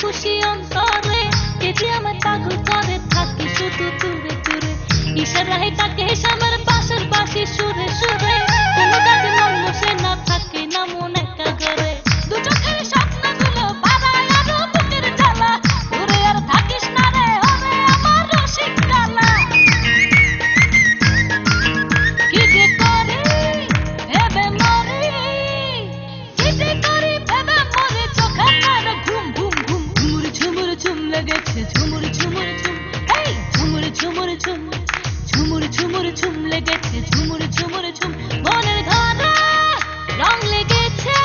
খুশি অন্তরে কে যে আমার পাগল করে থাকি শুধু দূরে দূরে ইশারায় তাকে আমার পাশের বাঁশি সুরে সুরে কোনো কাজে মন বসে না থাকে না মন একা করে দু চোখের স্বপ্নগুলো বাড়ায় আরো বুকের জ্বালা দূরে আর থাকিস না রে ওরে আমার রসিক জ্বালা কি যে করি ভেবে মরি কি যে করি ভেবে মরি চোখে তার ঘুম ঘুম ঘুম ঝুমুর ঝুমুর ঝুম লেগেছে ঝুমুর ঝুমুর ঝুম এই ঝুমুর ঝুমুর ঝুম ঝুমুর ঝুমুর ঝুম লেগেছে ঝুমুর ঝুমুর ঝুম মনের ঘরে রং লেগেছে